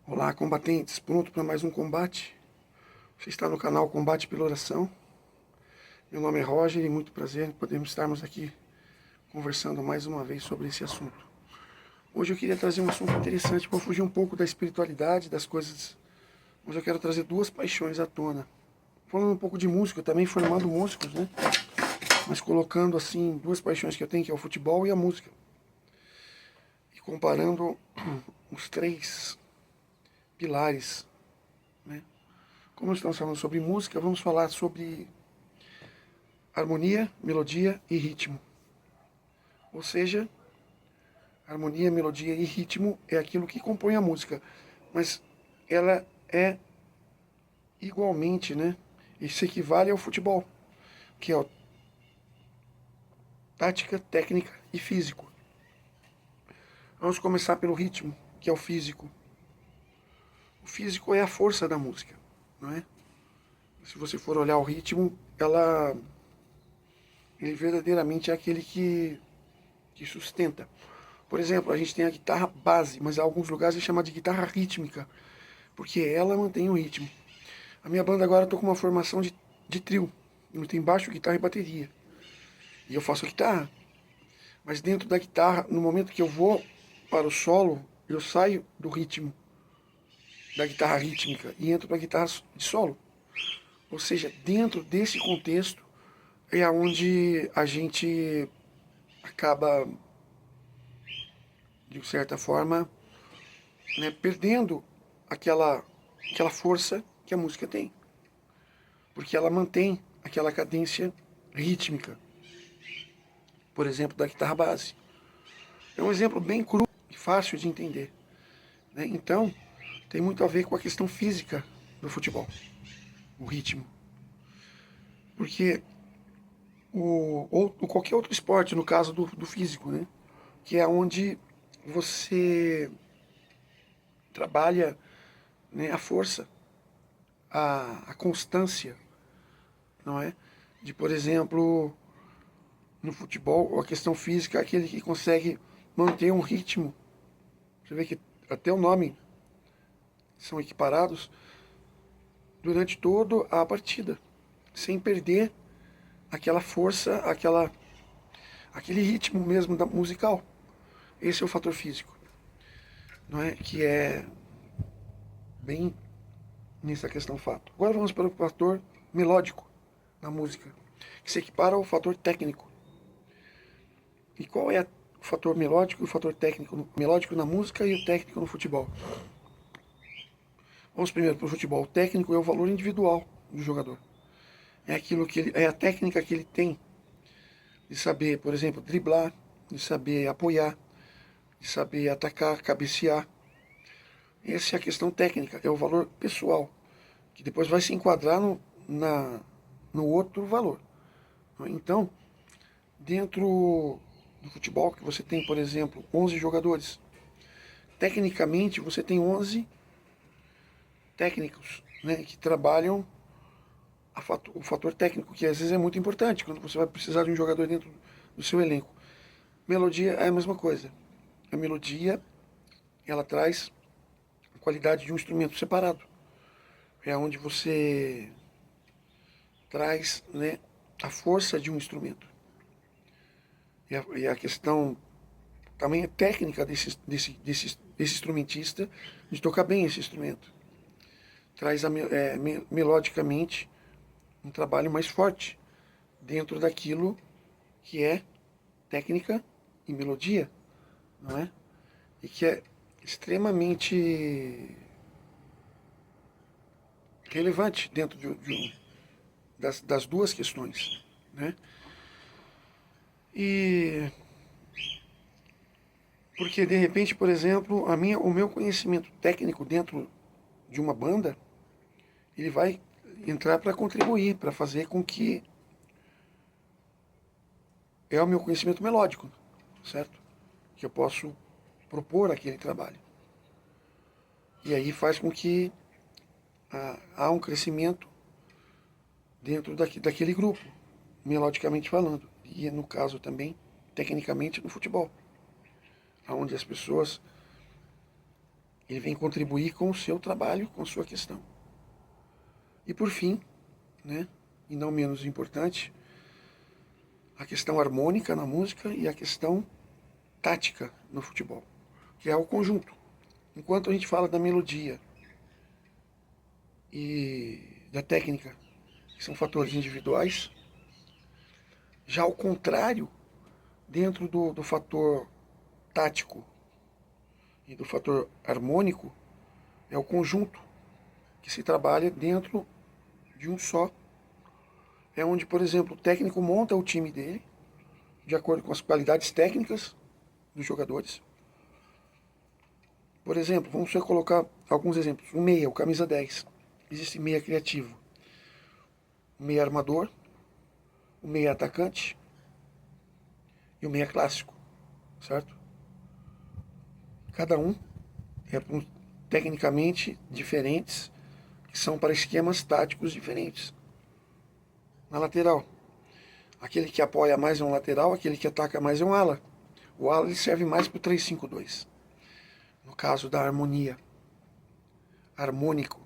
Olá, combatentes, pronto para mais um combate? Você está no canal Combate pela Oração. Meu nome é Roger e muito prazer em podermos estarmos aqui conversando mais uma vez sobre esse assunto. Hoje eu queria trazer um assunto interessante para fugir um pouco da espiritualidade, das coisas. Hoje eu quero trazer duas paixões à tona. Falando um pouco de música, também formando músicos, né? Mas colocando assim duas paixões que eu tenho, que é o futebol e a música. E comparando os três pilares, né? Como nós estamos falando sobre música, vamos falar sobre harmonia, melodia e ritmo. Ou seja, harmonia, melodia e ritmo é aquilo que compõe a música, mas ela é igualmente, né? Isso equivale ao futebol, que é tática, técnica e físico. Vamos começar pelo ritmo, que é o físico. O físico é a força da música, não é? Se você for olhar o ritmo, ele verdadeiramente é aquele que sustenta. Por exemplo, a gente tem a guitarra base, mas em alguns lugares é chamada de guitarra rítmica, porque ela mantém o ritmo. A minha banda agora eu tô com uma formação de trio. Eu tenho baixo, guitarra e bateria. E eu faço guitarra. Mas dentro da guitarra, no momento que eu vou para o solo, eu saio do ritmo da guitarra rítmica e entro para a guitarra de solo. Ou seja, dentro desse contexto é onde a gente acaba, de certa forma, né, perdendo aquela força que a música tem. Porque ela mantém aquela cadência rítmica, por exemplo, da guitarra base. É um exemplo bem cru e fácil de entender, né? Então, tem muito a ver com a questão física do futebol, o ritmo. Porque ou qualquer outro esporte, no caso do físico, né? Que é onde você trabalha, né, a força, a constância, não é? De, por exemplo, no futebol, a questão física é aquele que consegue manter um ritmo. Você vê que até o nome são equiparados durante toda a partida, sem perder aquela força, aquele ritmo mesmo da musical. Esse é o fator físico, não é? Que é bem nessa questão fato. Agora vamos para o fator melódico na música, que se equipara ao fator técnico. E qual é o fator melódico e o fator técnico? Melódico na música e o técnico no futebol. Vamos primeiro para o futebol. O técnico é o valor individual do jogador. É aquilo que é a técnica que ele tem de saber, por exemplo, driblar, de saber apoiar, de saber atacar, cabecear. Essa é a questão técnica, é o valor pessoal, que depois vai se enquadrar no outro valor. Então, dentro do futebol, que você tem, por exemplo, 11 jogadores, tecnicamente você tem 11 técnicos, né, que trabalham o fator técnico, que às vezes é muito importante quando você vai precisar de um jogador dentro do seu elenco. Melodia é a mesma coisa. A melodia, ela traz a qualidade de um instrumento separado. É onde você traz, né, a força de um instrumento. E a questão também é técnica desse instrumentista de tocar bem esse instrumento. Traz melodicamente um trabalho mais forte dentro daquilo que é técnica e melodia, não é? E que é extremamente relevante dentro das duas questões, né? E porque de repente, por exemplo, o meu conhecimento técnico dentro de uma banda, ele vai entrar para contribuir, para fazer com que é o meu conhecimento melódico, certo? Que eu posso propor aquele trabalho. E aí faz com que há um crescimento dentro daquele grupo, melodicamente falando. E no caso também, tecnicamente, no futebol, onde as pessoas Ele vem contribuir com o seu trabalho, com a sua questão. E por fim, né, e não menos importante, a questão harmônica na música e a questão tática no futebol, que é o conjunto. Enquanto a gente fala da melodia e da técnica, que são fatores individuais, já ao contrário, dentro do fator tático e do fator harmônico, é o conjunto que se trabalha dentro de um só. É onde, por exemplo, o técnico monta o time dele, de acordo com as qualidades técnicas dos jogadores. Por exemplo, vamos só colocar alguns exemplos. O meia, o camisa 10. Existe meia criativo, o meia armador, o meia atacante e o meia clássico, certo? Cada um é tecnicamente diferentes, que são para esquemas táticos diferentes. Na lateral, aquele que apoia mais é um lateral, aquele que ataca mais é um ala. O ala ele serve mais para o 3-5-2. No caso da harmonia, harmônico,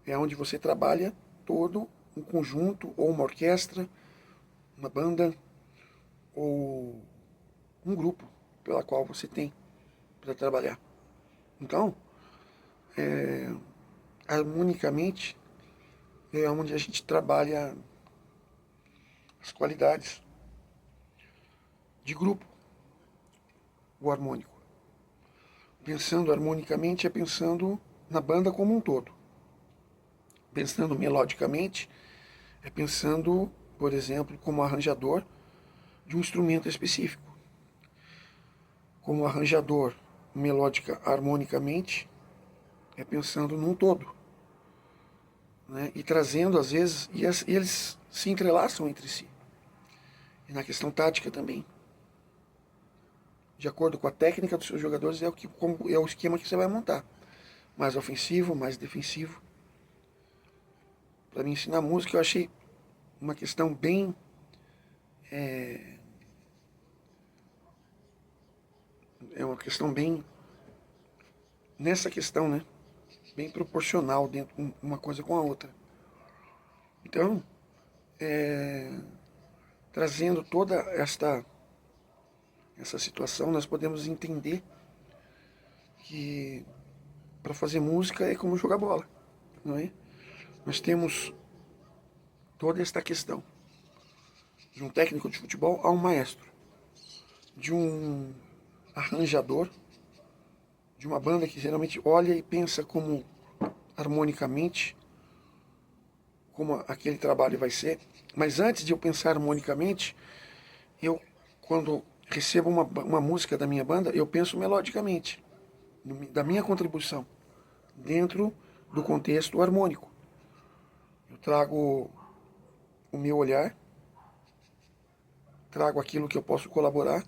é onde você trabalha todo um conjunto, ou uma orquestra, uma banda, ou um grupo pela qual você tem para trabalhar. Então, harmonicamente, é onde a gente trabalha as qualidades de grupo, o harmônico. Pensando harmonicamente é pensando na banda como um todo. Pensando melodicamente é pensando, por exemplo, como arranjador de um instrumento específico. Como arranjador melódica harmonicamente é pensando num todo, né? E trazendo às vezes, e eles se entrelaçam entre si. E na questão tática também. De acordo com a técnica dos seus jogadores, é o esquema que você vai montar. Mais ofensivo, mais defensivo. Para me ensinar música, eu achei uma questão bem... É uma questão bem... Nessa questão, né? Bem proporcional dentro uma coisa com a outra. Então, trazendo toda essa situação, nós podemos entender que para fazer música é como jogar bola, não é? Nós temos toda esta questão de um técnico de futebol a um maestro, de um arranjador, de uma banda que geralmente olha e pensa como harmonicamente, como aquele trabalho vai ser. Mas antes de eu pensar harmonicamente, eu, quando recebo uma música da minha banda, eu penso melodicamente, da minha contribuição, dentro do contexto harmônico. Eu trago o meu olhar, trago aquilo que eu posso colaborar,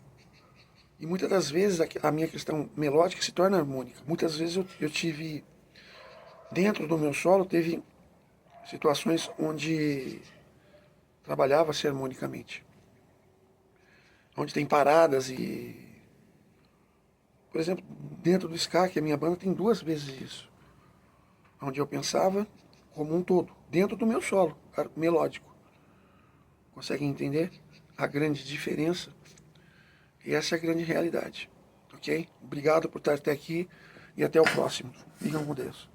e muitas das vezes a minha questão melódica se torna harmônica. Muitas vezes eu tive, dentro do meu solo, teve situações onde trabalhava-se harmonicamente. Onde tem paradas e... Por exemplo, dentro do ska, que é a minha banda, tem 2 vezes isso. Onde eu pensava como um todo, dentro do meu solo melódico. Conseguem entender a grande diferença? E essa é a grande realidade. Ok? Obrigado por estar até aqui e até o próximo. Fiquem com Deus.